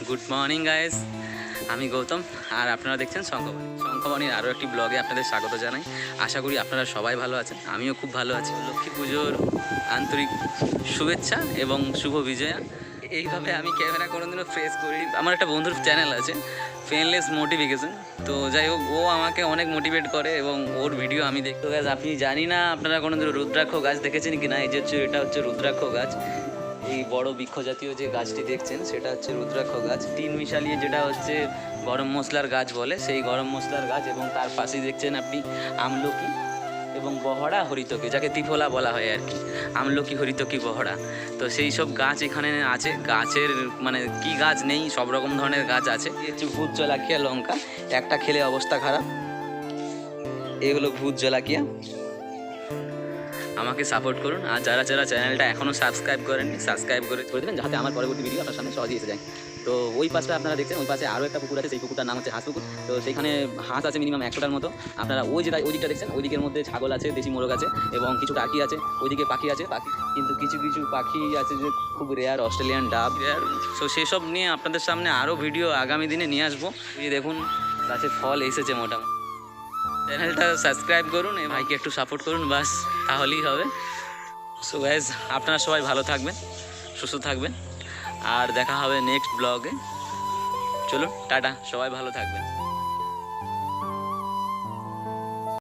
Good morning guys, আমি গৌতম আর আপনারা দেখছেন শঙ্খবাণীর আরও একটি ব্লগে আপনাদের স্বাগত জানাই। আশা করি আপনারা সবাই ভালো আছেন, আমিও খুব ভালো আছি। লক্ষ্মী পুজোর আন্তরিক শুভেচ্ছা এবং শুভ বিজয়া। এইভাবে আমি ক্যামেরা কোনোদিনও ফেস করি। আমার একটা বন্ধুর চ্যানেল আছে, ফেনলেস মোটিফিকেশন। তো যাই হোক, ও আমাকে অনেক মোটিভেট করে এবং ওর ভিডিও আমি দেখতে গাছ। আপনি জানি না আপনারা কোনোদিন রুদ্রাক্ষ গাছ দেখেছেন কি না। এই যে এটা হচ্ছে রুদ্রাক্ষ গাছ। এই বড় বৃক্ষ জাতীয় যে গাছটি দেখছেন সেটা হচ্ছে রুদ্রাক্ষ গাছ। তিন মিশালিয়ে যেটা হচ্ছে গরম মশলার গাছ বলে, সেই গরম মশলার গাছ। এবং তার পাশেই দেখছেন আপনি আমলকি এবং বহড়া, হরিতকি, যাকে ত্রিফলা বলা হয় আর কি। আমলকি, হরিতকি, বহড়া। তো সেই সব গাছ এখানে আছে। গাছের মানে কি গাছ নেই, সব রকম ধরনের গাছ আছে। এই হচ্ছে ভূত জলাকিয়া লঙ্কা, একটা খেলে অবস্থা খারাপ। এগুলো ভূত জলাকিয়া। আমাকে সাপোর্ট করুন, আর যারা যারা চ্যানেলটা এখনও সাবস্ক্রাইব করেননি সাবস্ক্রাইব করে দেবেন, যাতে আমার পরবর্তী ভিডিও আপনার সামনে সহজেই এসে যায়। তো ওই পাশটা আপনারা দেখছেন, ওই পাশে আরও একটা পুকুর আছে, সেই পুকুরটার নাম হচ্ছে হাঁস পুকুর। তো সেইখানে হাঁস আছে মিনিমাম 100টার মতো। আপনারা ওই দিকটা দেখছেন, ওই দিকের মধ্যে ছাগল আছে, দেশি মোরগ আছে এবং কিছু টার্কি আছে। ওইদিকে পাখি আছে, কিন্তু কিছু কিছু পাখি আছে যে খুব রেয়ার, অস্ট্রেলিয়ান ডাব রেয়ার। তো সেসব নিয়ে আপনাদের সামনে আরও ভিডিও আগামী দিনে নিয়ে আসবো। এই দেখুন গাছে ফল এসেছে মোটামুটি। চ্যানেলটা সাবস্ক্রাইব করুন, এই ভাইকে একটু সাপোর্ট করুন, বাস তাহলেই হবে। সো গাইজ, আপনারা সবাই ভালো থাকবেন, সুস্থ থাকবেন, আর দেখা হবে নেক্সট ব্লগে। চলুন টাটা, সবাই ভালো থাকবেন।